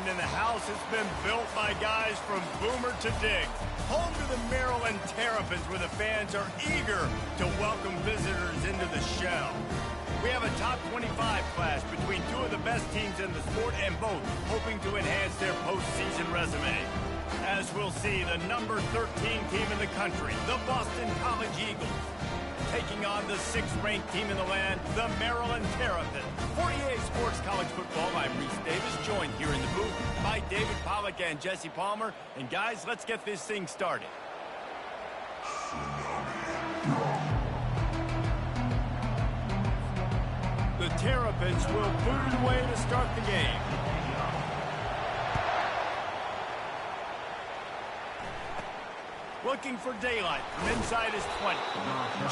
And the house has been built by guys from Boomer to Dig. Home to the Maryland Terrapins, where the fans are eager to welcome visitors into the shell. We have a top 25 class between two of the best teams in the sport, and both hoping to enhance their postseason resume. As we'll see, the number 13 team in the country, the Boston College Eagles, taking on the 6th-ranked team in the land, the Maryland Terrapins. For EA Sports College Football, I'm Reese Davis, joined here in the booth by David Pollack and Jesse Palmer. And guys, let's get this thing started. The Terrapins will boot it away to start the game. Looking for daylight from inside his 20.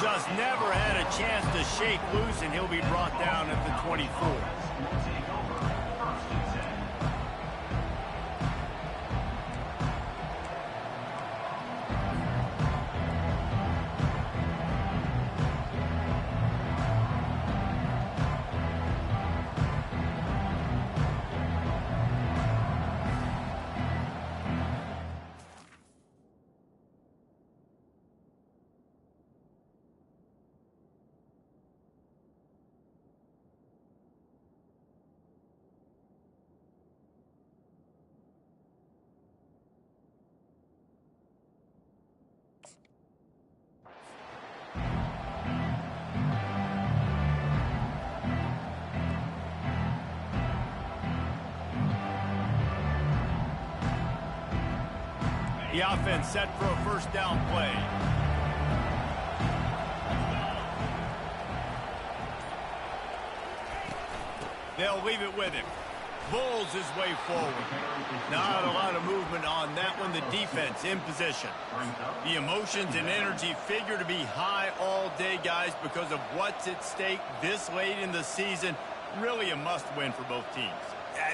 Just never had a chance to shake loose, and he'll be brought down at the 24. The offense set for a first down play. They'll leave it with him. Bulls his way forward. Not a lot of movement on that one. The defense in position. The emotions and energy figure to be high all day, guys, because of what's at stake this late in the season. Really a must-win for both teams.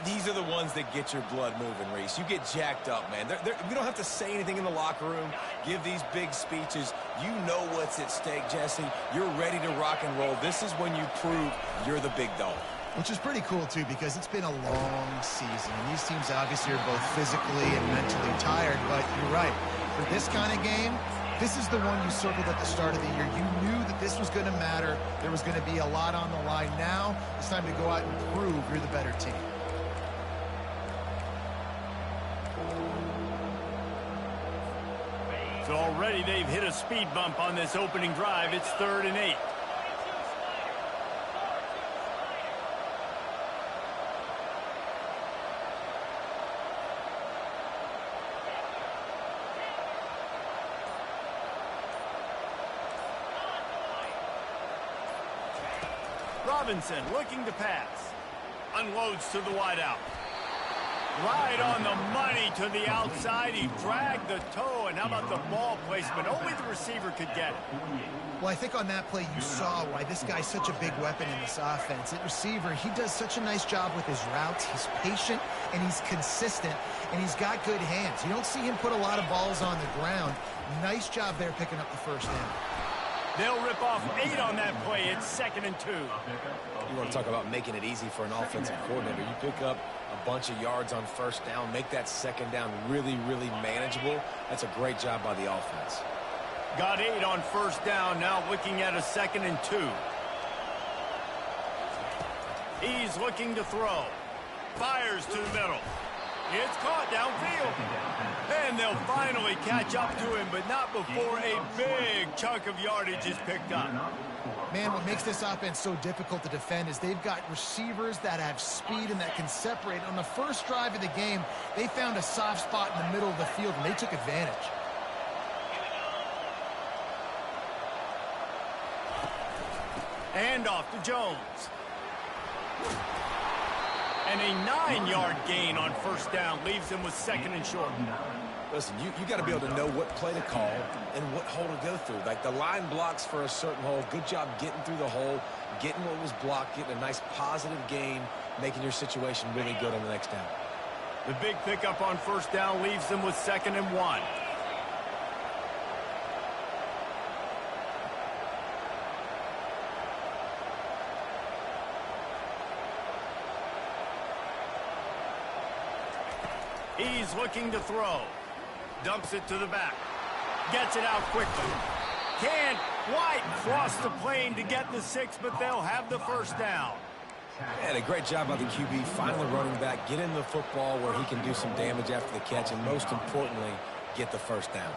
These are the ones that get your blood moving, Reese. You get jacked up, man. We don't have to say anything in the locker room, give these big speeches. You know what's at stake, Jesse. You're ready to rock and roll. This is when you prove you're the big dog. Which is pretty cool, too, because it's been a long season. And these teams obviously are both physically and mentally tired, but you're right. For this kind of game, this is the one you circled at the start of the year. You knew that this was going to matter. There was going to be a lot on the line. Now it's time to go out and prove you're the better team. So already they've hit a speed bump on this opening drive. It's 3rd and 8. Robinson looking to pass. Unloads to the wideout. Right on the money to the outside. He dragged the toe, and how about the ball placement? Only the receiver could get it. Well, I think on that play you saw why this guy's such a big weapon in this offense. At receiver, he does such a nice job with his routes. He's patient, and he's consistent, and he's got good hands. You don't see him put a lot of balls on the ground. Nice job there picking up the first down. They'll rip off 8 on that play. It's 2nd and 2. You want to talk about making it easy for an offensive coordinator. You pick up a bunch of yards on first down, make that second down really, really manageable. That's a great job by the offense. Got 8 on first down, now looking at a 2nd and 2. He's looking to throw. Fires to the middle. It's caught downfield. And they'll finally catch up to him, but not before a big chunk of yardage is picked up. Man, what makes this offense so difficult to defend is they've got receivers that have speed and that can separate. On the first drive of the game, they found a soft spot in the middle of the field, and they took advantage. And off to Jones. And a 9-yard gain on first down leaves him with 2nd and short. Listen, you got to be able to know what play to call and what hole to go through. Like the line blocks for a certain hole. Good job getting through the hole, getting what was blocked, getting a nice positive gain, making your situation really good on the next down. The big pickup on first down leaves them with 2nd and 1. He's looking to throw. Dumps it to the back. Gets it out quickly. Can't quite cross the plane to get the 6, but they'll have the first down. And a great job by the QB, finally running back, get into the football where he can do some damage after the catch, and most importantly, get the first down.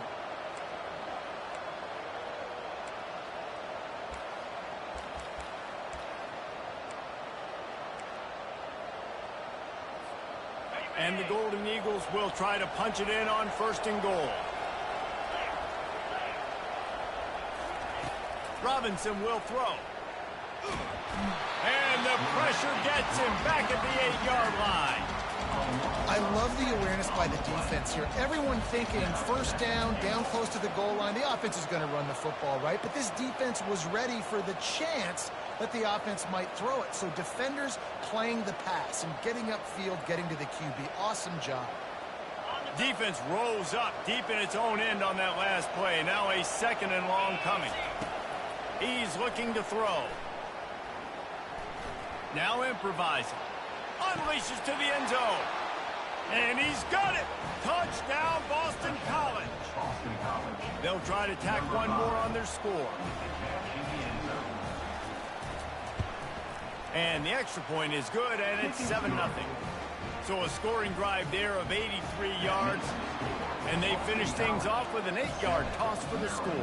And the Golden Eagles will try to punch it in on 1st and goal. Robinson will throw. And the pressure gets him back at the 8-yard line. I love the awareness by the defense here. Everyone thinking first down close to the goal line. The offense is going to run the football, right? But this defense was ready for the chance that the offense might throw it. So defenders playing the pass and getting upfield, getting to the QB. Awesome job. Defense rolls up deep in its own end on that last play. Now a 2nd and long coming. He's looking to throw. Now improvising. Unleashes to the end zone. And he's got it. Touchdown, Boston College. They'll try to tack one more on their score. And the extra point is good, and it's 7-0. So a scoring drive there of 83 yards. And they finish things off with an 8-yard toss for the score.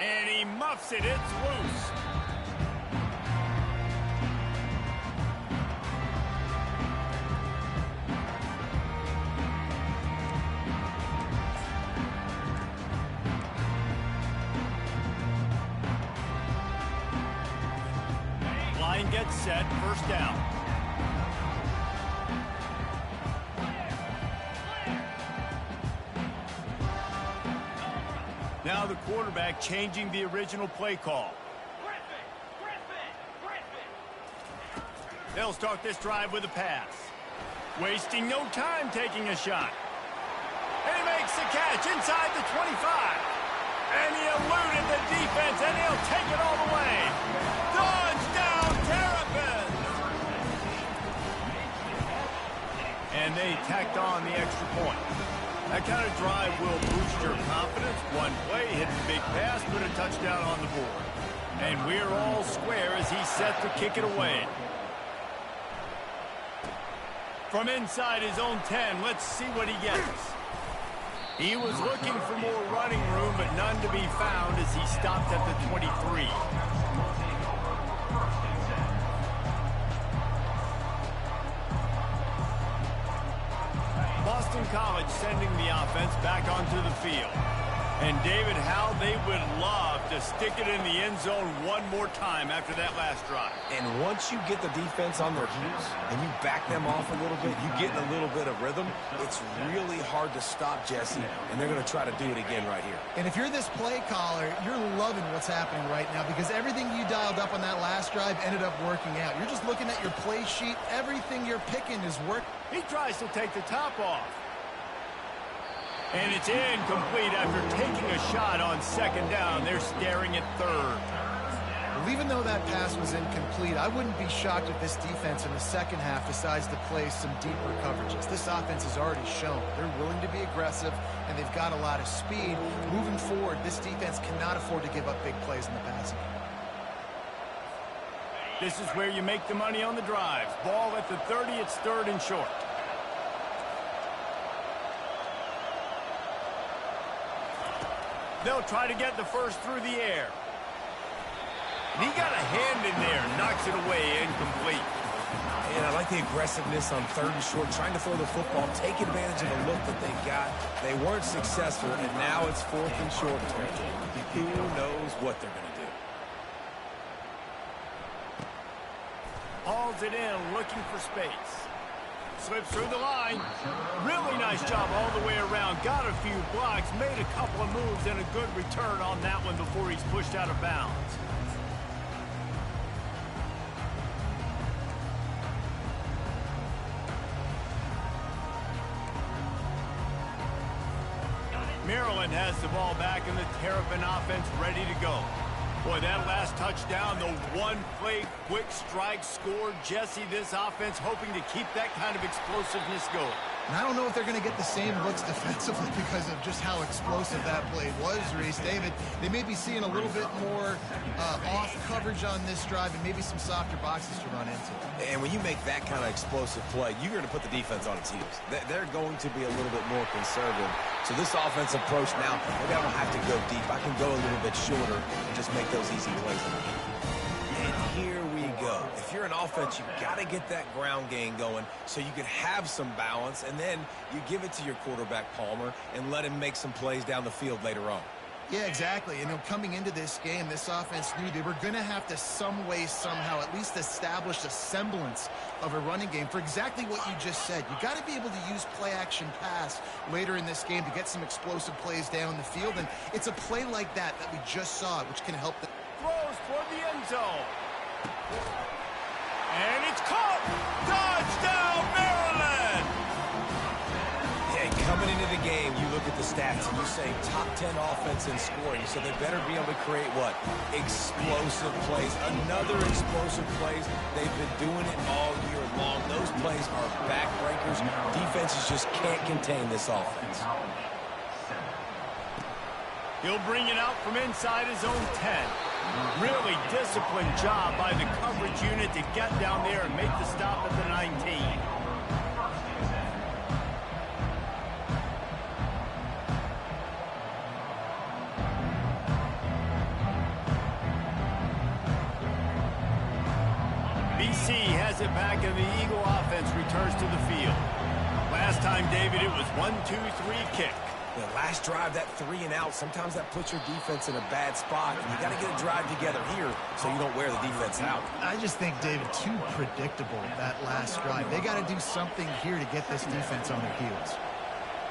And he muffs it. It's loose. Line gets set. First down. Now the quarterback changing the original play call. They'll start this drive with a pass. Wasting no time taking a shot. And he makes the catch inside the 25. And he eluded the defense, and he'll take it all the way. Touchdown, Terps! And they tacked on the extra point. That kind of drive will boost your confidence. One play, hit the big pass, put a touchdown on the board. And we're all square as he's set to kick it away. From inside his own 10, let's see what he gets. He was looking for more running room, but none to be found as he stopped at the 23. Boston College sending the offense back onto the field. And David, how they would love to stick it in the end zone one more time after that last drive. And once you get the defense on their heels and you back them off a little bit, you get in a little bit of rhythm, it's really hard to stop, Jesse, and they're going to try to do it again right here. And if you're this play caller, you're loving what's happening right now because everything you dialed up on that last drive ended up working out. You're just looking at your play sheet. Everything you're picking is working. He tries to take the top off. And it's incomplete after taking a shot on 2nd down. They're staring at 3rd. Well, even though that pass was incomplete, I wouldn't be shocked if this defense in the second half decides to play some deeper coverages. This offense has already shown they're willing to be aggressive, and they've got a lot of speed. Moving forward, this defense cannot afford to give up big plays in the passing game. This is where you make the money on the drives. Ball at the 30, it's 3rd and short. They'll try to get the first through the air. And he got a hand in there, knocks it away, incomplete. And I like the aggressiveness on 3rd and short, trying to throw the football, take advantage of the look that they got. They weren't successful, and now it's 4th and short territory. Who knows what they're going to do? Hauls it in, looking for space. Slips through the line. Really nice job all the way around. Got a few blocks, made a couple of moves, and a good return on that one before he's pushed out of bounds. Maryland has the ball back, and the Terrapin offense ready to go. Boy, that last touchdown, the one-play quick strike scored. Jesse, this offense hoping to keep that kind of explosiveness going. And I don't know if they're going to get the same looks defensively because of just how explosive that play was, Reese. David, they may be seeing a little bit more off coverage on this drive and maybe some softer boxes to run into. And when you make that kind of explosive play, you're going to put the defense on its heels. They're going to be a little bit more conservative. So this offensive approach now, maybe I don't have to go deep. I can go a little bit shorter and just make those easy plays. And here we go. If you're an offense, you've got to get that ground game going so you can have some balance, and then you give it to your quarterback, Palmer, and let him make some plays down the field later on. Yeah, exactly. And coming into this game, this offense knew they were going to have to some way, somehow, at least establish a semblance of a running game for exactly what you just said. You got to be able to use play-action pass later in this game to get some explosive plays down the field, and it's a play like that that we just saw, which can help them. Throws toward the end zone. And it's caught. Touchdown, Maryland! Hey, coming into the game, you look at the stats and you say top 10 offense in scoring, so they better be able to create what? Explosive plays. Another explosive plays. They've been doing it all year long. Those plays are backbreakers. Defenses just can't contain this offense. He'll bring it out from inside his own 10. Really disciplined job by the coverage unit to get down there and make the stop at the 19. BC has it back, and the Eagle offense returns to the field. Last time, David, it was 1-2-3 kick. The last drive, that 3 and out, sometimes that puts your defense in a bad spot, and you got to get a drive together here so you don't wear the defense out. I just think, David, too predictable that last drive. They got to do something here to get this defense on their heels.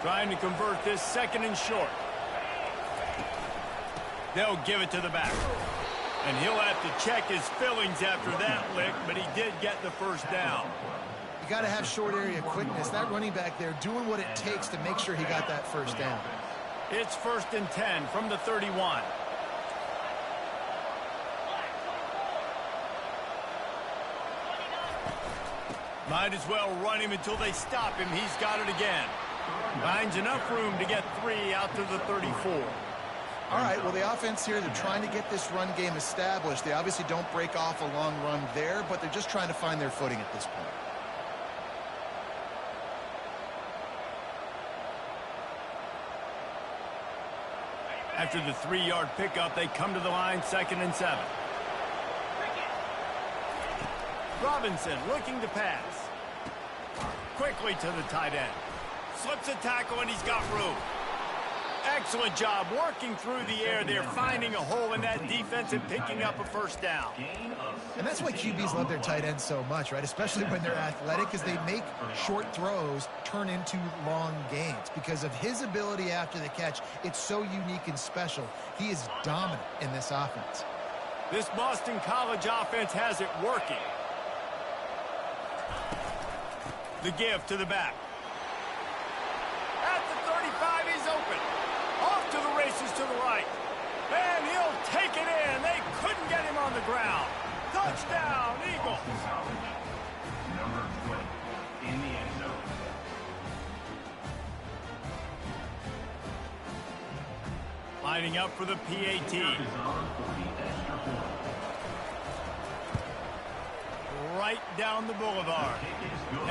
Trying to convert this second and short. They'll give it to the back. And he'll have to check his fillings after that lick, but he did get the first down. You got to have short area quickness. That running back there doing what it takes to make sure he got that first down. It's 1st and 10 from the 31. Might as well run him until they stop him. He's got it again. Finds enough room to get 3 out to the 34. All right, well, the offense here, they're trying to get this run game established. They obviously don't break off a long run there, but they're just trying to find their footing at this point. After the 3-yard pickup, they come to the line, 2nd and 7. Robinson looking to pass. Quickly to the tight end. Slips a tackle, and he's got room. Excellent job working through the air there, finding a hole in that defense and picking up a first down. And that's why QBs love their tight ends so much, right? Especially when they're athletic, because they make short throws turn into long gains. Because of his ability after the catch, it's so unique and special. He is dominant in this offense. This Boston College offense has it working. The give to the back. At the 35, he's open. Off to the races to the right. And he'll take it in. They couldn't get him on the ground. Touchdown, Eagles. Number 12 in the end zone. Lining up for the PAT. Right down the boulevard.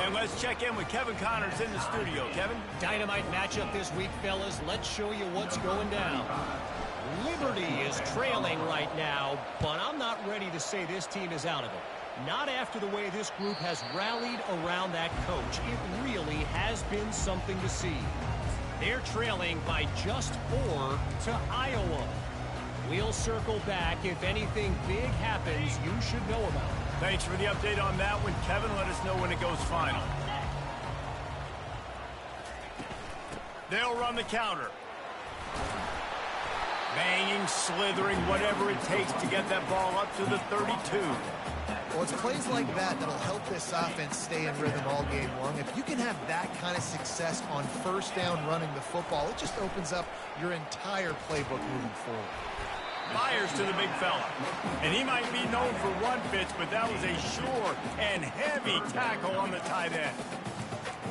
And let's check in with Kevin Connors in the studio. Kevin? Dynamite matchup this week, fellas. Let's show you what's going down. Liberty is trailing right now, but I'm not ready to say this team is out of it. Not after the way this group has rallied around that coach. It really has been something to see. They're trailing by just 4 to Iowa. We'll circle back. If anything big happens, you should know about it. Thanks for the update on that one, Kevin. Let us know when it goes final. They'll run the counter. Banging, slithering, whatever it takes to get that ball up to the 32. Well, it's plays like that that'll help this offense stay in rhythm all game long. If you can have that kind of success on first down running the football, it just opens up your entire playbook moving forward. Fires to the big fella. And he might be known for run fits, but that was a sure and heavy tackle on the tight end.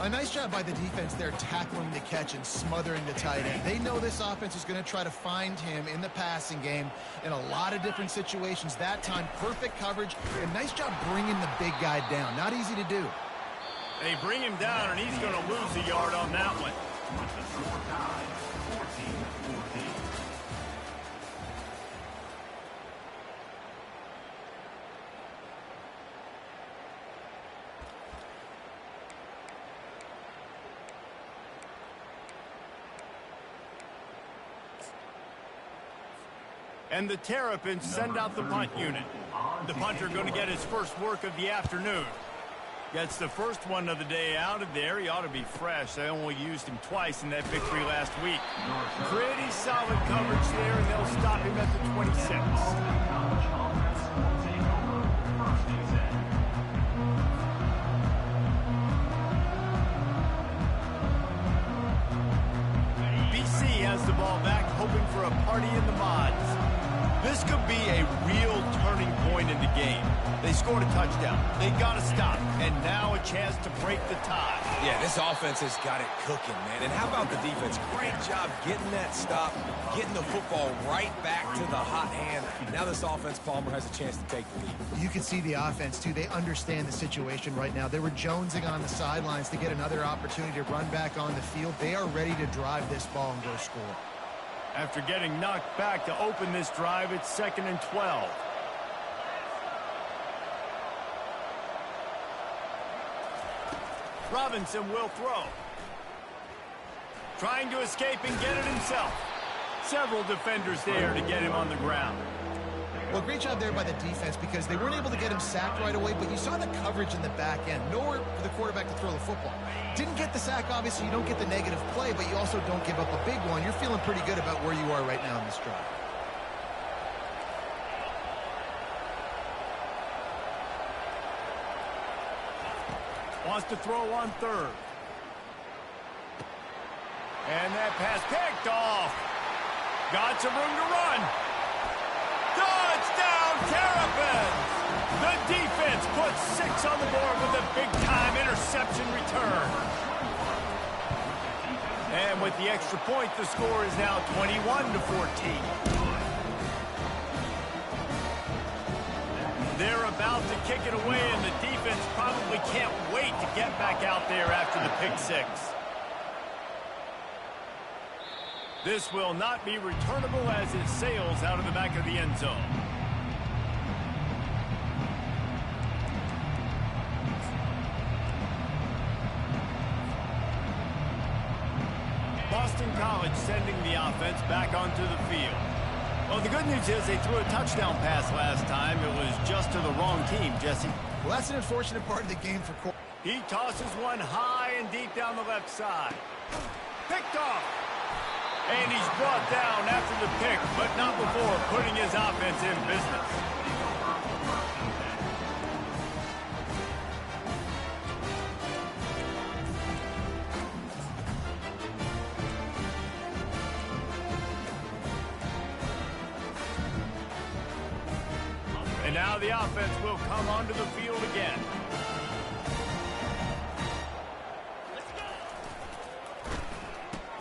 A nice job by the defense there, tackling the catch and smothering the tight end. They know this offense is going to try to find him in the passing game in a lot of different situations. That time, perfect coverage. A nice job bringing the big guy down. Not easy to do. They bring him down, and he's going to lose a yard on that one. And the Terrapins send out the punt unit. The punter going to get his first work of the afternoon. Gets the first one of the day out of there. He ought to be fresh. They only used him twice in that victory last week. Pretty solid coverage there, and they'll stop him at the 26. Has the ball back, hoping for a party in the mods. This could be a real turning point in the game. They scored a touchdown. They got to stop, and now a chance to break the tie. Yeah, this offense has got it cooking, man. And how about the defense? Great job getting that stop, getting the football right back to the hot hand. Now this offense, Palmer, has a chance to take the lead. You can see the offense, too. They understand the situation right now. They were jonesing on the sidelines to get another opportunity to run back on the field. They are ready to drive this ball and go score. After getting knocked back to open this drive, it's 2nd and 12. Robinson will throw. Trying to escape and get it himself. Several defenders there to get him on the ground. Well, great job there by the defense because they weren't able to get him sacked right away, but you saw the coverage in the back end. Nowhere for the quarterback to throw the football. Didn't get the sack, obviously. You don't get the negative play, but you also don't give up a big one. You're feeling pretty good about where you are right now in this drive. Wants to throw on 3rd. And that pass picked off. Got some room to run. Touchdown, Terrapins! The defense puts 6 on the board with a big-time interception return. And with the extra point, the score is now 21-14. They're about to kick it away, and the defense probably can't wait to get back out there after the pick 6. This will not be returnable as it sails out of the back of the end zone. Boston College sending the offense back onto the field. Well, the good news is they threw a touchdown pass last time. It was just to the wrong team, Jesse. Well, that's an unfortunate part of the game for Cole. He tosses one high and deep down the left side. Picked off. And he's brought down after the pick, but not before putting his offense in business. And now the offense will come onto the field again.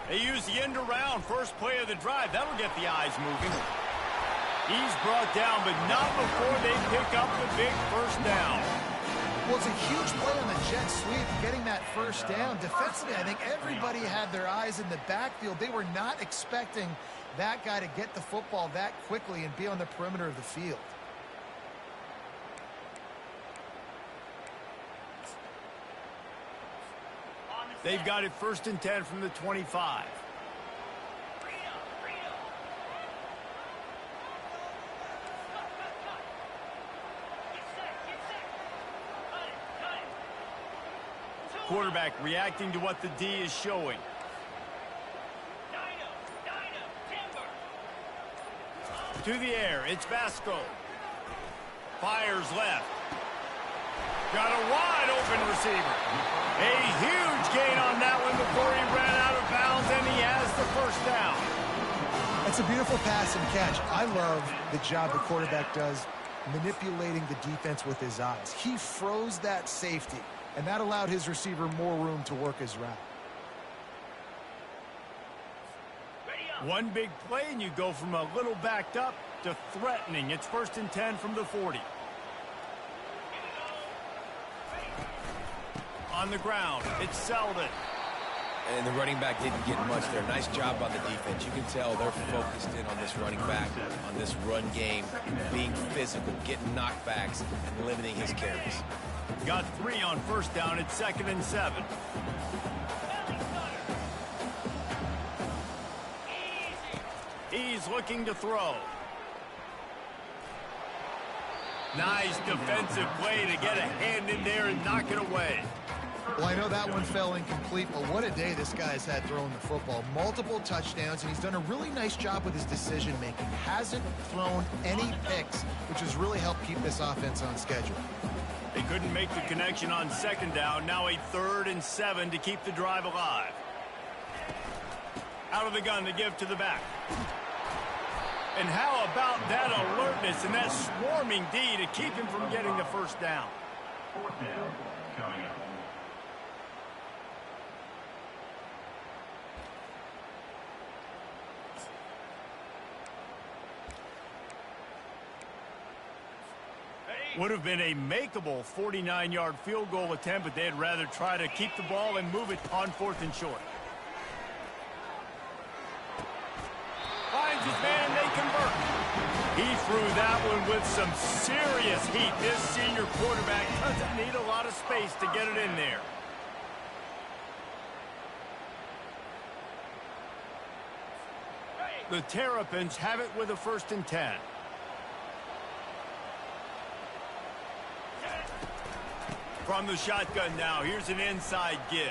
They use the end around, first play of the drive. That will get the eyes moving. He's brought down, but not before they pick up the big first down. Well, it's a huge play on the jet sweep, getting that first down. Defensively, I think everybody had their eyes in the backfield. They were not expecting that guy to get the football that quickly and be on the perimeter of the field. They've got it 1st and 10 from the 25. Quarterback reacting to what the D is showing. To the air, it's Vasco. Fires left. Got a wide open receiver. A huge gain on that one before he ran out of bounds, and he has the first down. That's a beautiful pass and catch. I love the job the quarterback does manipulating the defense with his eyes. He froze that safety, and that allowed his receiver more room to work his route. One big play, and you go from a little backed up to threatening. It's 1st and 10 from the 40. On the ground, it's Selden. And the running back didn't get much there. Nice job on the defense. You can tell they're focused in on this running back, on this run game, being physical, getting knockbacks, and limiting his carries. Got 3 on 1st down. It's 2nd and 7. He's looking to throw. Nice defensive play to get a hand in there and knock it away. Well, I know that one fell incomplete, but what a day this guy's had throwing the football. Multiple touchdowns, and he's done a really nice job with his decision-making. Hasn't thrown any picks, which has really helped keep this offense on schedule. They couldn't make the connection on 2nd down. Now a 3rd and 7 to keep the drive alive. Out of the gun to give to the back. And how about that alertness and that swarming D to keep him from getting the 1st down? 4th down coming up. Would have been a makeable 49-yard field goal attempt, but they'd rather try to keep the ball and move it on 4th and short. Finds his man, they convert. He threw that one with some serious heat. This senior quarterback doesn't need a lot of space to get it in there. The Terrapins have it with a 1st and 10. From the shotgun now, here's an inside give.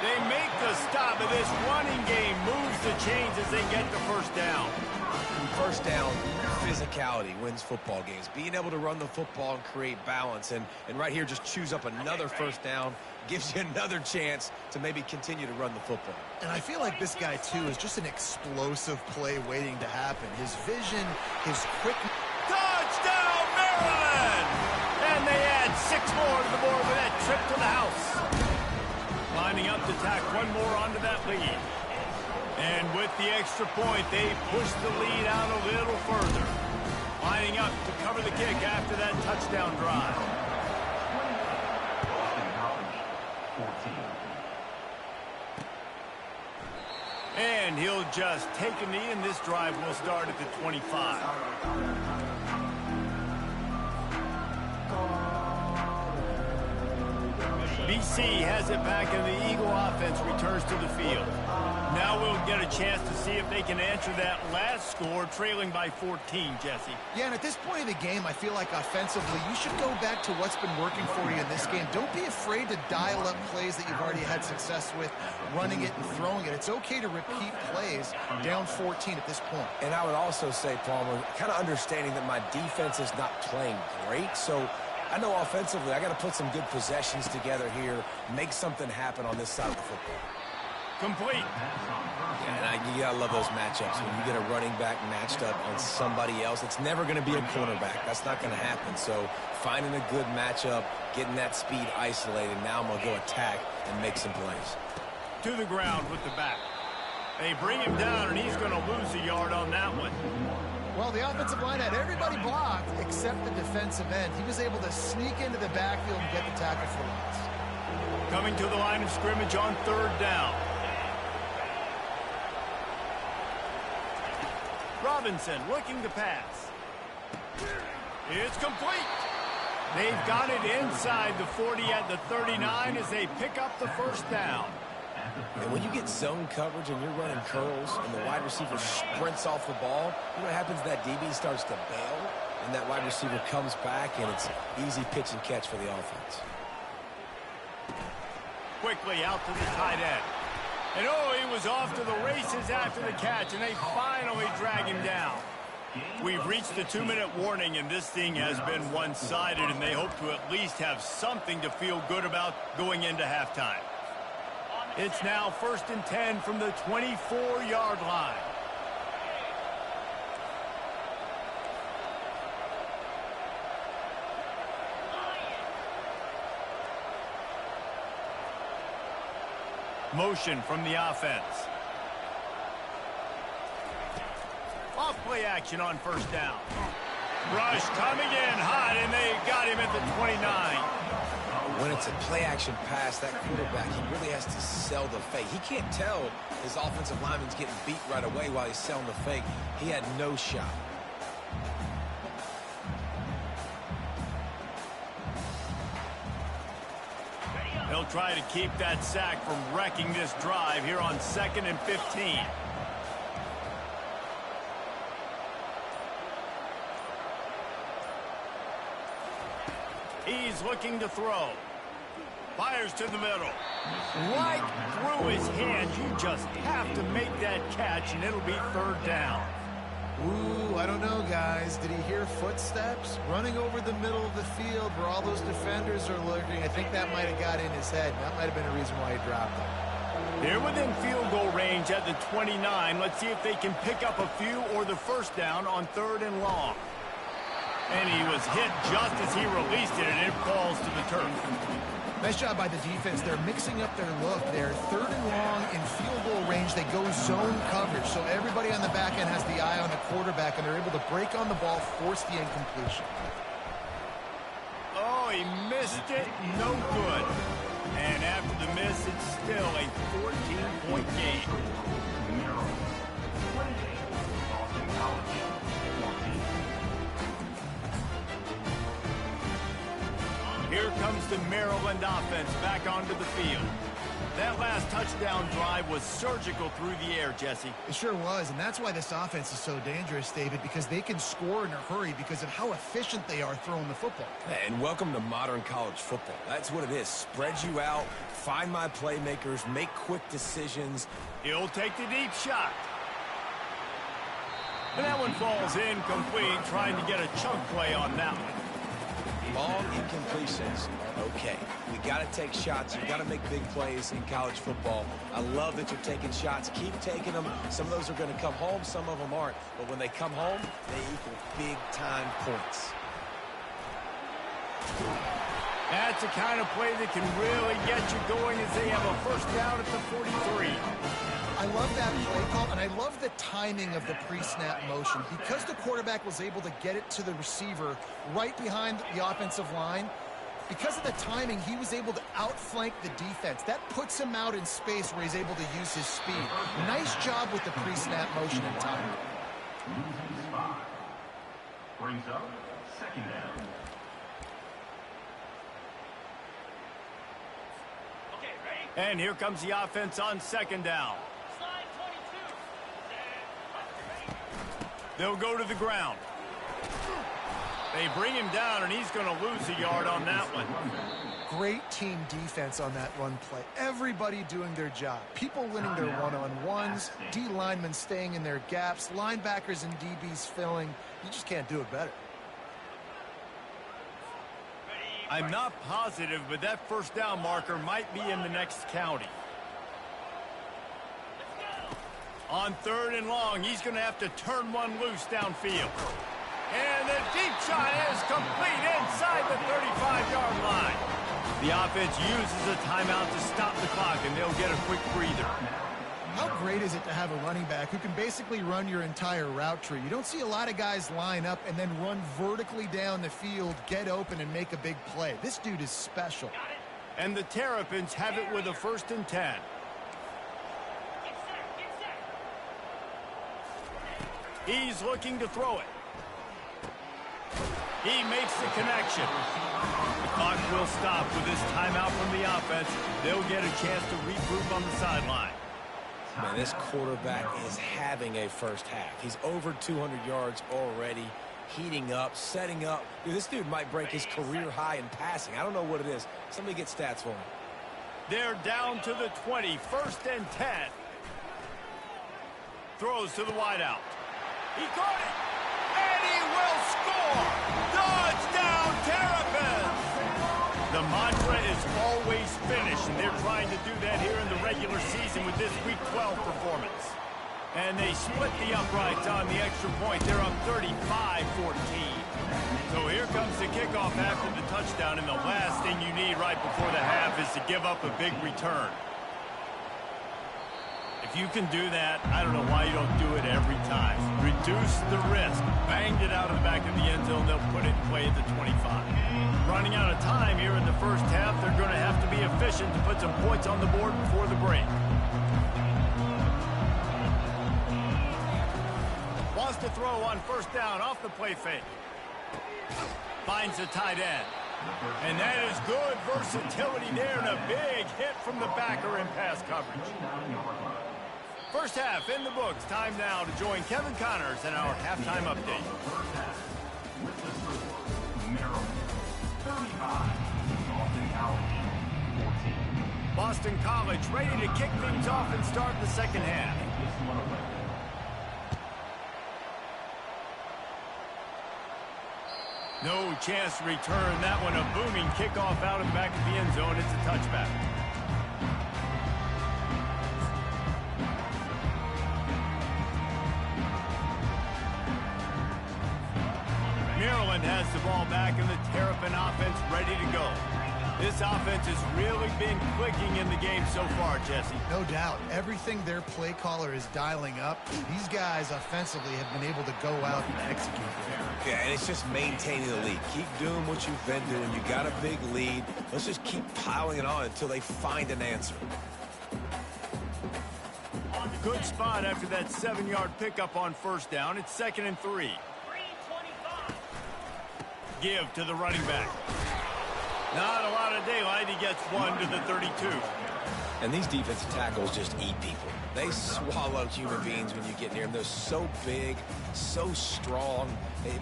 They make the stop, and this running game moves the chains as they get the 1st down. And 1st down, physicality wins football games. Being able to run the football and create balance. And right here, just choose up another 1st down. Gives you another chance to maybe continue to run the football. And I feel like this guy, too, is just an explosive play waiting to happen. His vision, his quick... Touchdown, Maryland! And they add 6 more to the board with that trip to the house. Lining up to tack one more onto that lead. And with the extra point, they push the lead out a little further. Lining up to cover the kick after that touchdown drive. 14. And he'll just take a knee, and this drive will start at the 25. BC has it back, and the Eagle offense returns to the field. Now we'll get a chance to see if they can answer that last score, trailing by 14, Jesse. Yeah, and at this point of the game, I feel like offensively, you should go back to what's been working for you in this game. Don't be afraid to dial up plays that you've already had success with, running it and throwing it. It's okay to repeat plays down 14 at this point. And I would also say, Palmer, kind of understanding that my defense is not playing great, so I know offensively I got to put some good possessions together here, make something happen on this side of the football. Complete. And you got to love those matchups. When you get a running back matched up on somebody else, it's never going to be a cornerback. That's not going to happen. So finding a good matchup, getting that speed isolated, now I'm going to go attack and make some plays. To the ground with the back. They bring him down, and he's going to lose a yard on that one. Well, the offensive line had everybody blocked except the defensive end. He was able to sneak into the backfield and get the tackle for loss. Coming to the line of scrimmage on 3rd down. Robinson looking to pass. It's complete. They've got it inside the 40 at the 39 as they pick up the 1st down. And when you get zone coverage and you're running curls and the wide receiver sprints off the ball, you know what happens? That DB starts to bail, and that wide receiver comes back, and it's easy pitch and catch for the offense. Quickly out to the tight end. And oh, he was off to the races after the catch, and they finally drag him down. We've reached the 2-minute warning, and this thing has been one-sided, and they hope to at least have something to feel good about going into halftime. It's now 1st and 10 from the 24-yard line. Motion from the offense. Off play action on 1st down. Rush coming in hot, and they got him at the 29. When it's a play-action pass, that quarterback, he really has to sell the fake. He can't tell his offensive lineman's getting beat right away while he's selling the fake. He had no shot. He'll try to keep that sack from wrecking this drive here on 2nd and 15. He's looking to throw. Fires to the middle. Right through his hands. You just have to make that catch, and it'll be 3rd down. Ooh, I don't know, guys. Did he hear footsteps running over the middle of the field where all those defenders are lurking? I think that might have got in his head. That might have been a reason why he dropped it. They're within field goal range at the 29. Let's see if they can pick up a few or the 1st down on 3rd and long. And he was hit just as he released it, and it falls to the turf. Nice job by the defense. They're mixing up their look. They're 3rd and long in field goal range. They go zone coverage. So everybody on the back end has the eye on the quarterback, and they're able to break on the ball, force the incompletion. Oh, he missed it. No good. And after the miss, it's still a 14-point game. Here comes the Maryland offense back onto the field. That last touchdown drive was surgical through the air, Jesse. It sure was, and that's why this offense is so dangerous, David, because they can score in a hurry because of how efficient they are throwing the football. And welcome to modern college football. That's what it is. Spread you out, find my playmakers, make quick decisions. He'll take the deep shot. And that one falls incomplete, trying to get a chunk play on that one. Long incompletions are okay. We got to take shots. You got to make big plays in college football. I love that you're taking shots. Keep taking them. Some of those are going to come home. Some of them aren't. But when they come home, they equal big-time points. That's the kind of play that can really get you going as they have a 1st down at the 43. I love that play call, and I love the timing of the pre-snap motion. Because the quarterback was able to get it to the receiver right behind the offensive line, because of the timing, he was able to outflank the defense. That puts him out in space where he's able to use his speed. Nice job with the pre-snap motion and timing. Losing spot. Brings up 2nd down. And here comes the offense on 2nd down. They'll go to the ground. They bring him down, and he's going to lose a yard on that one. Great team defense on that run play. Everybody doing their job. People winning their one-on-ones, D linemen staying in their gaps, linebackers and DBs filling. You just can't do it better. I'm not positive, but that 1st down marker might be in the next county. On 3rd and long, he's going to have to turn one loose downfield. And the deep shot is complete inside the 35-yard line. The offense uses a timeout to stop the clock, and they'll get a quick breather. How great is it to have a running back who can basically run your entire route tree? You don't see a lot of guys line up and then run vertically down the field, get open, and make a big play. This dude is special. And the Terrapins have it with a 1st and 10. He's looking to throw it. He makes the connection. The clock will stop with this timeout from the offense. They'll get a chance to regroup on the sideline. Man, this quarterback is having a 1st half. He's over 200 yards already, heating up, setting up. Dude, this dude might break his career high in passing. I don't know what it is. Somebody get stats for him. They're down to the 20, 1st and 10. Throws to the wideout. He caught it, and he will score! Touchdown, Terrapins! The mantra is always finish, and they're trying to do that here in the regular season with this Week 12 performance. And they split the uprights on the extra point. They're up 35-14. So here comes the kickoff after the touchdown, and the last thing you need right before the half is to give up a big return. If you can do that, I don't know why you don't do it every time. Reduce the risk. Banged it out of the back of the end zone. They'll put it in play at the 25. Running out of time here in the first half, they're going to have to be efficient to put some points on the board before the break. Wants to throw on first down off the play fake. Finds the tight end. And that is good versatility there and a big hit from the backer in pass coverage. First half in the books. Time now to join Kevin Connors in our halftime update. Boston College ready to kick things off and start the second half. No chance to return that one. A booming kickoff out of the back of the end zone. It's a touchback. Maryland has the ball back and the Terrapin offense ready to go. This offense has really been clicking in the game so far, Jesse. No doubt. Everything their play caller is dialing up, these guys offensively have been able to go out and execute. Yeah, and it's just maintaining the lead. Keep doing what you've been doing. You got a big lead. Let's just keep piling it on until they find an answer. Good spot after that 7-yard pickup on first down. It's 2nd and 3. Give to the running back. Not a lot of daylight. He gets one to the 32. And these defensive tackles just eat people. They swallow human beings when you get near them. They're so big, so strong.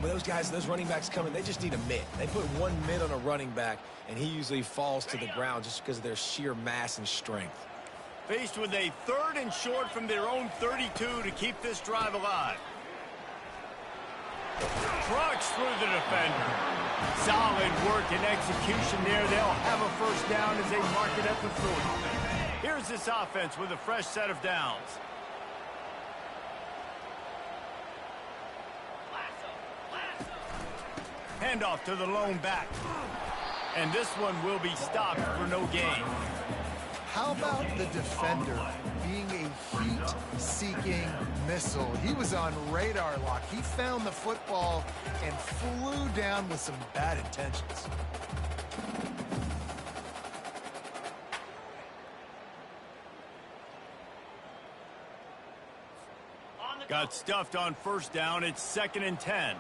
When those guys, those running backs come in, they just need a mitt. They put one mitt on a running back, and he usually falls to the ground just because of their sheer mass and strength. Faced with a 3rd and short from their own 32 to keep this drive alive. Trucks through the defender. Solid work and execution there. They'll have a first down as they mark it at the 40. Here's this offense with a fresh set of downs. Handoff to the lone back. And this one will be stopped for no gain. How about the defender being a heat-seeking missile? He was on radar lock. He found the football and flew down with some bad intentions. Got stuffed on first down. It's 2nd and 10.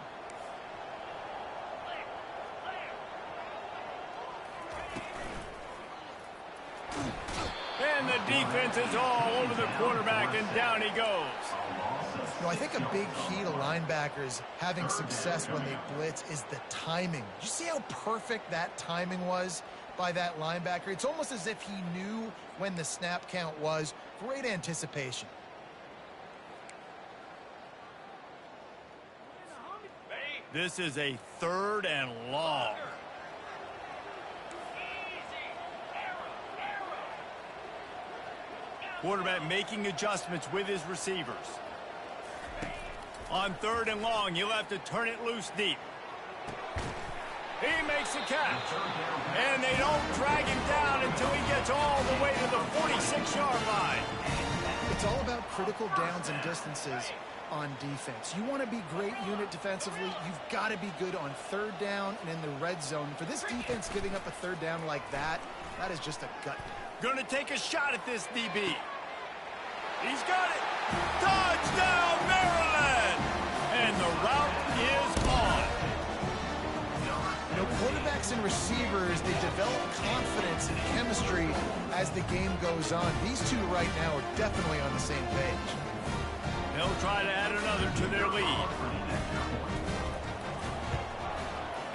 And the defense is all over the quarterback, and down he goes. You know, I think a big key to linebackers having success when they blitz is the timing. Did you see how perfect that timing was by that linebacker? It's almost as if he knew when the snap count was. Great anticipation. This is a 3rd and long. Quarterback making adjustments with his receivers. On 3rd and long, he'll have to turn it loose deep. He makes the catch. And they don't drag him down until he gets all the way to the 46-yard line. It's all about critical downs and distances on defense. You want to be great unit defensively, you've got to be good on 3rd down and in the red zone. For this defense giving up a 3rd down like that, that is just a gut. Going to take a shot at this DB. He's got it. Touchdown, Maryland! And the route is on. You know, quarterbacks and receivers, they develop confidence and chemistry as the game goes on. These two right now are definitely on the same page. They'll try to add another to their lead.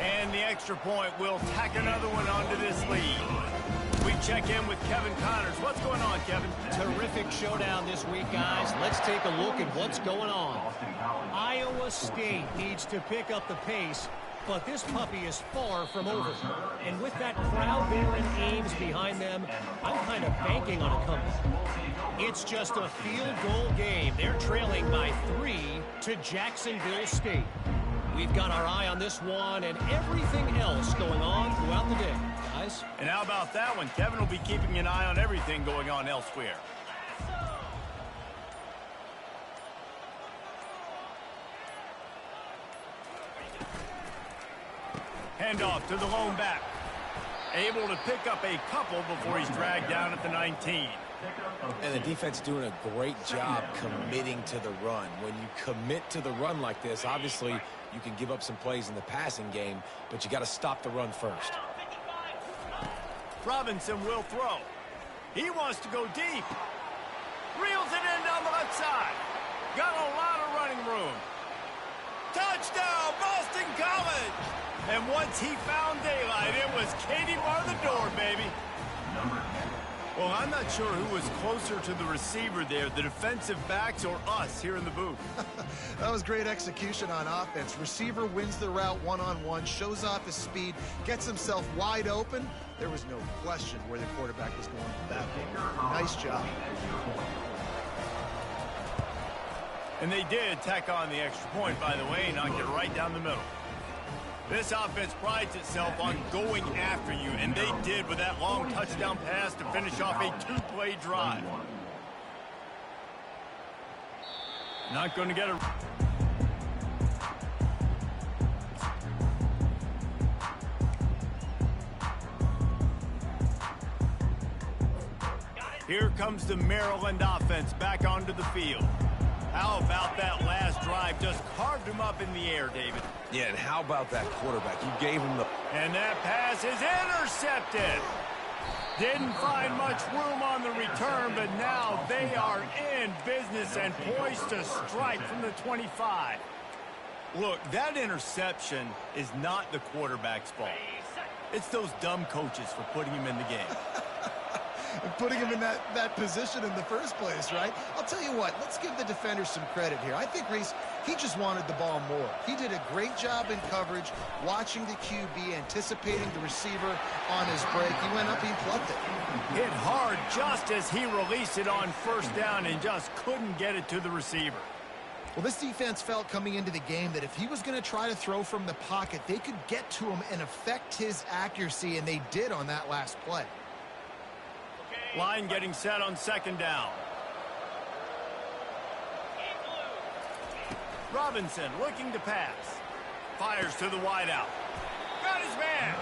And the extra point will tack another one onto this lead. We check in with Kevin Connors. What's going on, Kevin? Terrific showdown this week, guys. Let's take a look at what's going on. Iowa State needs to pick up the pace but this puppy is far from over. And with that crowd there in Ames behind them, I'm kind of banking on a comeback. It's just a field goal game. They're trailing by 3 to Jacksonville State. We've got our eye on this one and everything else going on throughout the day, guys. And how about that one? Kevin will be keeping an eye on everything going on elsewhere. Handoff to the lone back. Able to pick up a couple before he's dragged down at the 19. And the defense doing a great job committing to the run. When you commit to the run like this, obviously you can give up some plays in the passing game, but you got to stop the run first. Robinson will throw. He wants to go deep. Reels it in down the left side. Got a lot of running room. Touchdown, Boston College! And once he found daylight, it was Katie bar the door, baby. Well, I'm not sure who was closer to the receiver there, the defensive backs or us here in the booth. That was great execution on offense. Receiver wins the route one-on-one, shows off his speed, gets himself wide open. There was no question where the quarterback was going with that one. Nice job. And they did tack on the extra point, by the way, knocked it right down the middle. This offense prides itself on going after you, and they did with that long touchdown pass to finish off a 2-play drive. Not going to get a... Here comes the Maryland offense back onto the field. How about that last drive? Just carved him up in the air, David. Yeah, and how about that quarterback? You gave him the... And that pass is intercepted. Didn't find much room on the return, but now they are in business and poised to strike from the 25. Look, that interception is not the quarterback's fault. It's those dumb coaches for putting him in the game. And putting him in that position in the first place, right? I'll tell you what, let's give the defenders some credit here. I think, Reese, he just wanted the ball more. He did a great job in coverage, watching the QB, anticipating the receiver on his break. He went up, he plucked it. Hit hard just as he released it on first down and just couldn't get it to the receiver. Well, this defense felt coming into the game that if he was going to try to throw from the pocket, they could get to him and affect his accuracy, and they did on that last play. Line getting set on second down. Robinson looking to pass. Fires to the wideout. Got his man.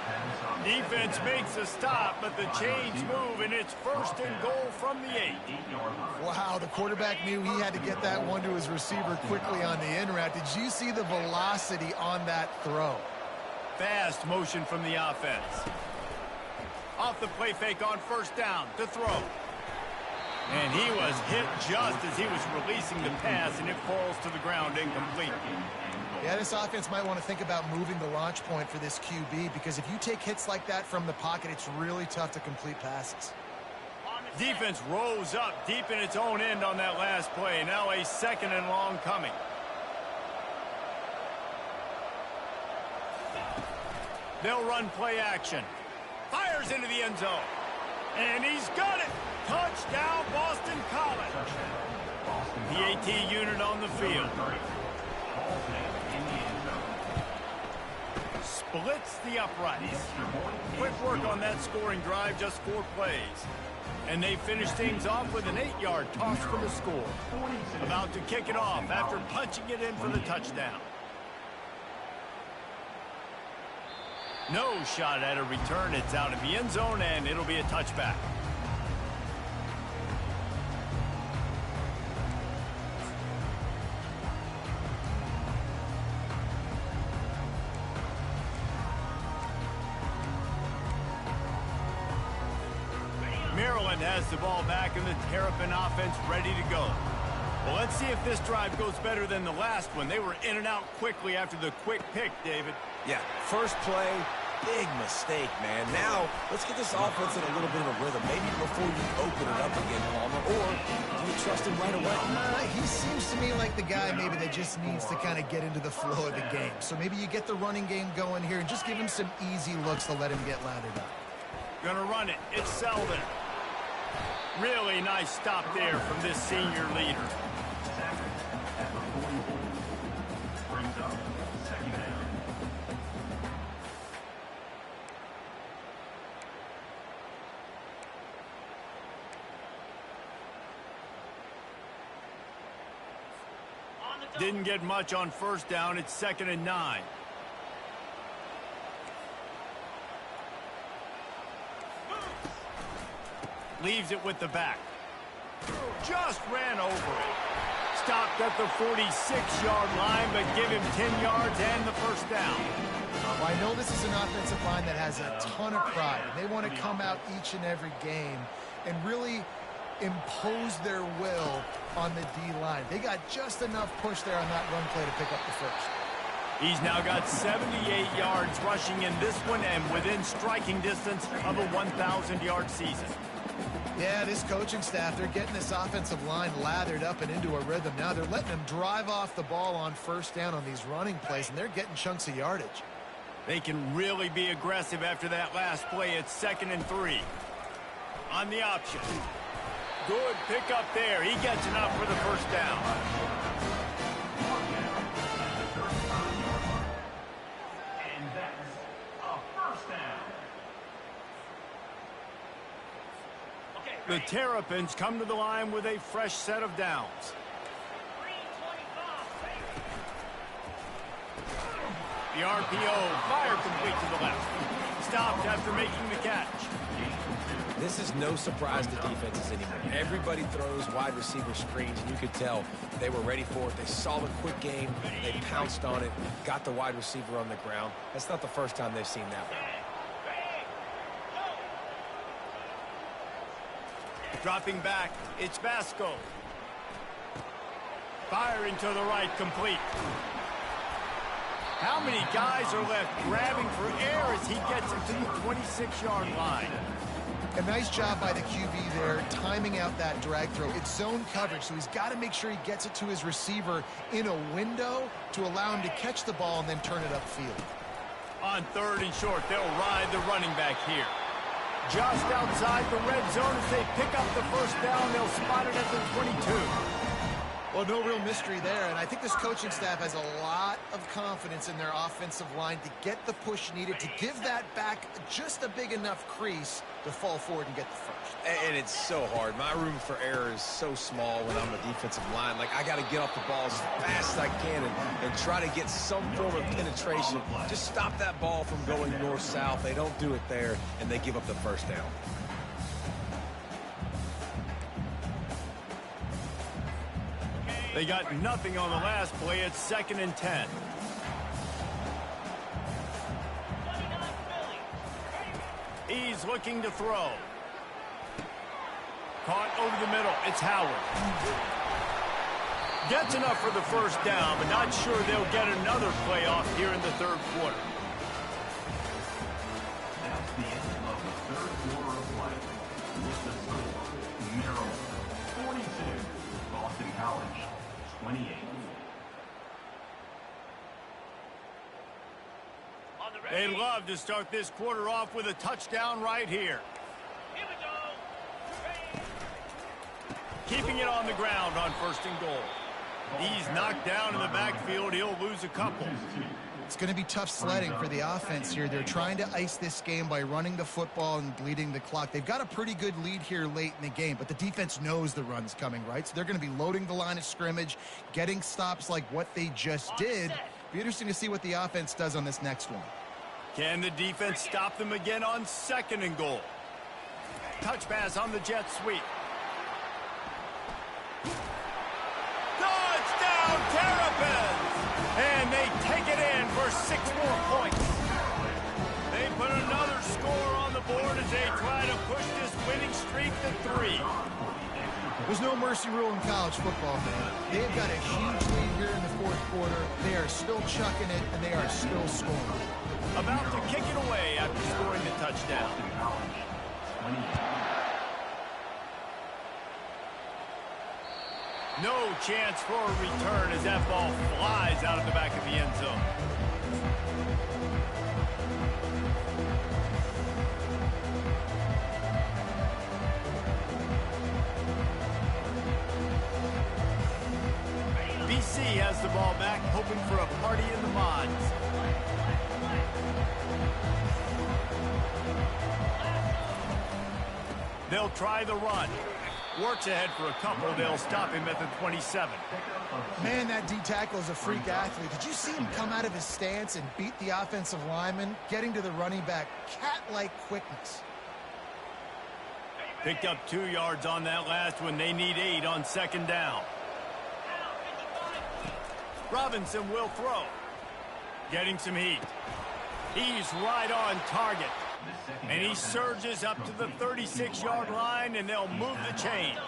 Defense makes a stop, but the chains move, and it's first and goal from the 8. Wow, the quarterback knew he had to get that one to his receiver quickly on the in route. Did you see the velocity on that throw? Fast motion from the offense. Off the play fake on first down to throw. And he was hit just as he was releasing the pass, and it falls to the ground incomplete. Yeah, this offense might want to think about moving the launch point for this QB, because if you take hits like that from the pocket, it's really tough to complete passes. Defense rose up deep in its own end on that last play. Now a second and long coming. They'll run play action. Fires into the end zone. And he's got it. Touchdown, Boston College. The AT unit on the field. Splits the uprights. Quick work on that scoring drive, just 4 plays. And they finish things off with an 8-yard toss for the score. About to kick it off after punching it in for the touchdown. No shot at a return. It's out of the end zone, and it'll be a touchback. Maryland has the ball back, and the Terrapin offense ready to go. Well, let's see if this drive goes better than the last one. They were in and out quickly after the quick pick, David. Yeah, first play, big mistake, man. Now, let's get this offense in a little bit of a rhythm. Maybe before you open it up again, Palmer, or do you trust him right away? He seems to me like the guy maybe that just needs to kind of get into the flow of the game. So maybe you get the running game going here and just give him some easy looks to let him get lathered up. Gonna run it. It's Selden. Really nice stop there from this senior leader. Brings up second down. Didn't get much on first down. It's 2nd and 9. Leaves it with the back. Just ran over it. Stopped at the 46-yard line, but give him 10 yards and the first down. Well, I know this is an offensive line that has a ton of pride. They want to come out each and every game and really impose their will on the D-line. They got just enough push there on that run play to pick up the first. He's now got 78 yards rushing in this one and within striking distance of a 1,000-yard season. Yeah, this coaching staff, they're getting this offensive line lathered up and into a rhythm. Now they're letting them drive off the ball on first down on these running plays, and they're getting chunks of yardage. They can really be aggressive after that last play. It's 2nd and 3. On the option. Good pickup there. He gets enough for the first down. And that's a first down. The Terrapins come to the line with a fresh set of downs. The RPO, fire complete to the left. Stopped after making the catch. This is no surprise to defenses anymore. Everybody throws wide receiver screens, and you could tell they were ready for it. They saw the quick game. They pounced on it, got the wide receiver on the ground. That's not the first time they've seen that one. Dropping back, it's Vasco. Firing to the right, complete. How many guys are left grabbing for air as he gets it to the 26-yard line? A nice job by the QB there, timing out that drag throw. It's zone coverage, so he's got to make sure he gets it to his receiver in a window to allow him to catch the ball and then turn it upfield. On 3rd and short, they'll ride the running back here. Just outside the red zone as they pick up the first down. They'll spot it at the 22. Well, no real mystery there, and I think this coaching staff has a lot of confidence in their offensive line to get the push needed to give that back just a big enough crease to fall forward and get the first. And it's so hard. My room for error is so small when I'm a defensive line. Like, I got to get off the ball as fast as I can and try to get some form of penetration. Just stop that ball from going north-south. They don't do it there, and they give up the first down. They got nothing on the last play. It's 2nd and 10. He's looking to throw. Caught over the middle. It's Howard. Gets enough for the first down, but not sure they'll get another playoff here in the 3rd quarter. That's the end of the 3rd quarter of play. With the score, Maryland 42, Boston College 28. They'd love to start this quarter off with a touchdown right here. Keeping it on the ground on 1st and goal. He's knocked down in the backfield. He'll lose a couple. It's going to be tough sledding for the offense here. They're trying to ice this game by running the football and bleeding the clock. They've got a pretty good lead here late in the game, but the defense knows the run's coming, right? So they're going to be loading the line of scrimmage, getting stops like what they just did. Be interesting to see what the offense does on this next one. Can the defense stop them again on 2nd and goal? Touch pass on the jet sweep. Touchdown, Terrapins! And they take it in for 6 more points. They put another score on the board as they try to push this winning streak to 3. There's no mercy rule in college football, man. They've got a huge lead here in the 4th quarter. They are still chucking it, and they are still scoring. About to kick it away touchdown. Boston College, 28. No chance for a return as that ball flies out of the back of the end zone. BC has the ball back, hoping for a party in the mods. They'll try the run. Works ahead for a couple. They'll stop him at the 27. Man, that D-tackle is a freak athlete. Did you see him come out of his stance and beat the offensive lineman, getting to the running back? Cat-like quickness. Picked up 2 yards on that last one. They need 8 on second down. Robinson will throw. Getting some heat. He's right on target. And he surges up to the 36-yard line, and they'll move the chains.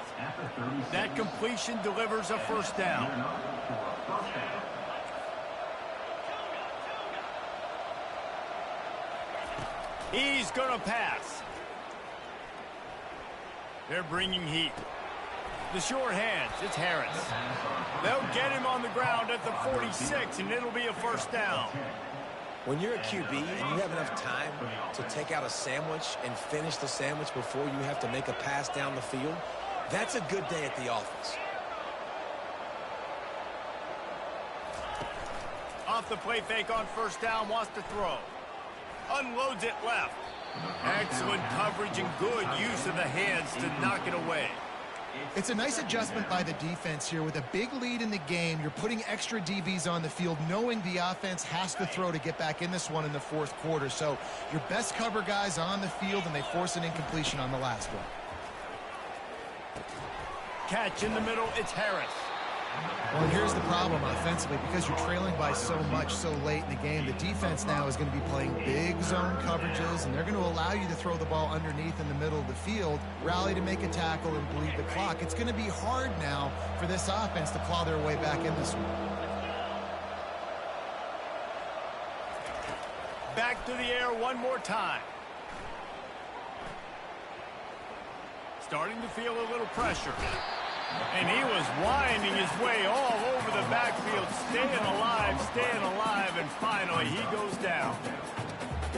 That completion delivers a first down. He's going to pass. They're bringing heat. The short hands, it's Harris. They'll get him on the ground at the 46, and it'll be a first down. When you're a QB and you have enough time to take out a sandwich and finish the sandwich before you have to make a pass down the field, that's a good day at the office. Off the play fake on first down, wants to throw. Unloads it left. Excellent coverage and good use of the hands to knock it away. It's a nice adjustment by the defense here. With a big lead in the game, you're putting extra DBs on the field, knowing the offense has to throw to get back in this one in the fourth quarter. So your best cover guys on the field, and they force an incompletion on the last one. Catch in the middle, it's Harris. Well, here's the problem offensively. Because you're trailing by so much so late in the game, the defense now is going to be playing big zone coverages, and they're going to allow you to throw the ball underneath in the middle of the field, rally to make a tackle, and bleed the clock. It's going to be hard now for this offense to claw their way back in this one. Back to the air one more time. Starting to feel a little pressure. And he was winding his way all over the backfield, staying alive, and finally he goes down.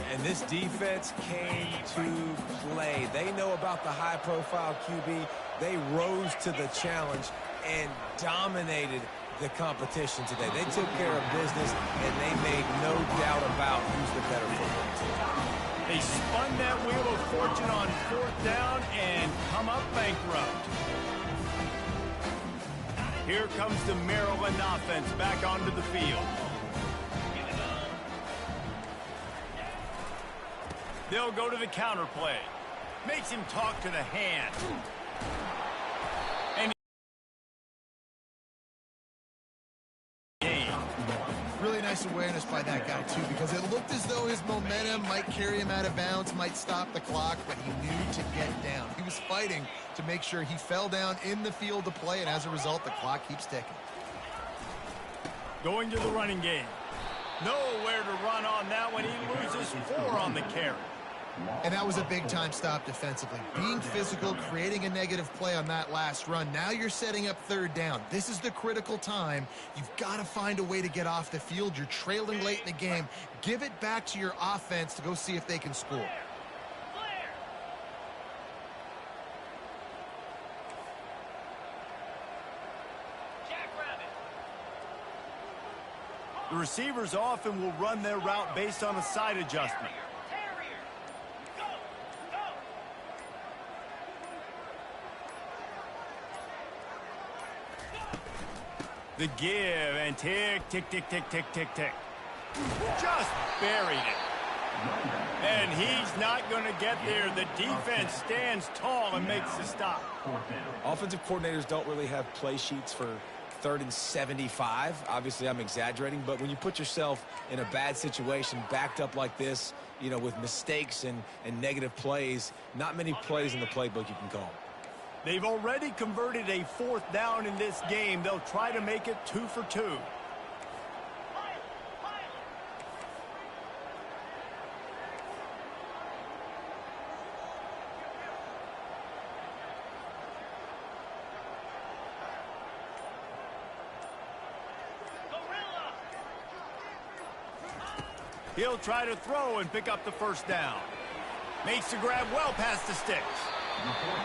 And this defense came to play. They know about the high-profile QB. They rose to the challenge and dominated the competition today. They took care of business, and they made no doubt about who's the better football team. They spun that wheel of fortune on fourth down and come up bankrupt. Here comes the Maryland offense back onto the field. They'll go to the counter play. Makes him talk to the hand. And really nice awareness by that guy, too, because it looked as though his momentum might carry him out of bounds, might stop the clock, but he knew to get down. He was fighting to make sure he fell down in the field to play, and as a result, the clock keeps ticking. going to the running game. Nowhere to run on that one. He loses 4 on the carry. And that was a big-time stop defensively. Being physical, creating a negative play on that last run. Now you're setting up third down. This is the critical time. You've got to find a way to get off the field. You're trailing late in the game. Give it back to your offense to go see if they can score. The receivers often will run their route based on a side adjustment. The give and tick, tick, tick, tick, tick, tick, tick. Just buried it. And he's not going to get there. The defense stands tall and makes the stop. Offensive coordinators don't really have play sheets for 3rd and 75. Obviously, I'm exaggerating, but when you put yourself in a bad situation, backed up like this, you know, with mistakes and negative plays, not many plays in the playbook you can call. They've already converted a 4th down in this game. They'll try to make it 2 for 2. He'll try to throw and pick up the first down. Makes the grab well past the sticks.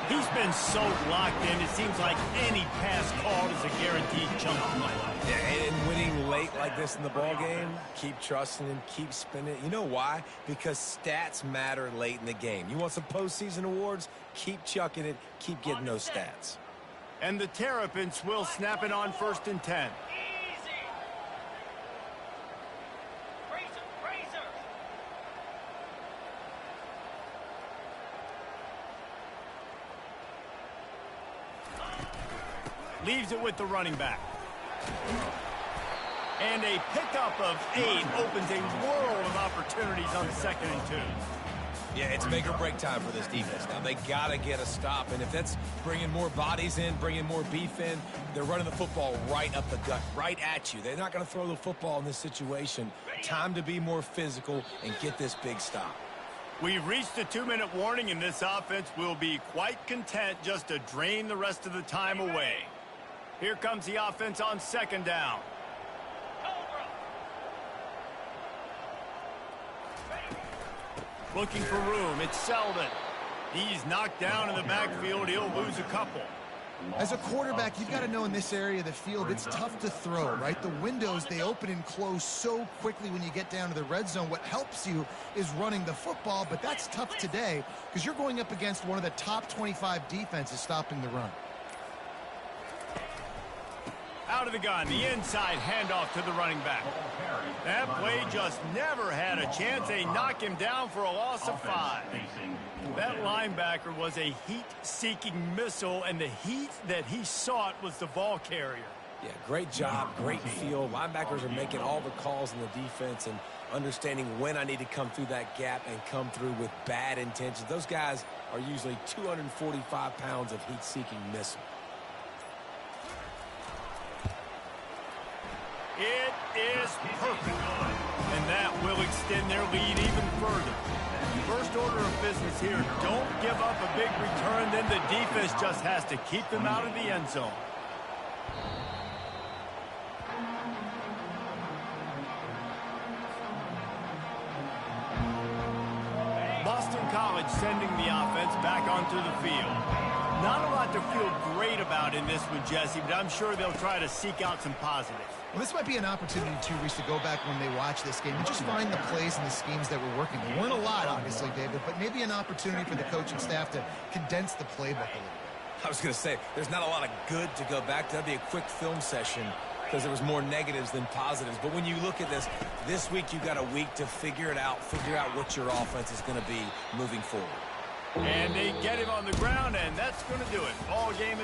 He's been so locked in, it seems like any pass called is a guaranteed chunk play. Yeah, and winning late like this in the ball game, keep trusting him, keep spinning. You know why? Because stats matter late in the game. You want some postseason awards? Keep chucking it, keep getting those stats. And the Terrapins will snap it on 1st and 10. Leaves it with the running back. And a pickup of 8 opens a world of opportunities on 2nd and 2. Yeah, it's make or break time for this defense. Now, they got to get a stop, and if that's bringing more bodies in, bringing more beef in, they're running the football right up the gut, right at you. They're not going to throw the football in this situation. Time to be more physical and get this big stop. We've reached the 2-minute warning, and this offense will be quite content just to drain the rest of the time away. Here comes the offense on 2nd down. Looking for room. It's Selden. He's knocked down in the backfield. He'll lose a couple. As a quarterback, you've got to know in this area of the field, it's tough to throw, right? The windows, they open and close so quickly when you get down to the red zone. What helps you is running the football, but that's tough today because you're going up against one of the top 25 defenses stopping the run. Out of the gun, the inside handoff to the running back. That play just never had a chance. They knock him down for a loss of 5. That linebacker was a heat-seeking missile, and the heat that he sought was the ball carrier. Yeah, great job, great feel. Linebackers are making all the calls in the defense and understanding when I need to come through that gap and come through with bad intentions. Those guys are usually 245 pounds of heat-seeking missile. It is perfect, and that will extend their lead even further. First order of business here, don't give up a big return, then the defense just has to keep them out of the end zone. Boston College sending the offense back onto the field. Not a lot to feel great about in this one, Jesse, but I'm sure they'll try to seek out some positives. Well, this might be an opportunity, too, Reese, to go back when they watch this game and just find the plays and the schemes that were working. There weren't a lot, obviously, David, but maybe an opportunity for the coaching staff to condense the playbook a little bit. I was going to say, there's not a lot of good to go back to. That'd be a quick film session because there was more negatives than positives. But when you look at this week you've got a week to figure it out, figure out what your offense is going to be moving forward. And they get him on the ground, and that's going to do it. Ball game.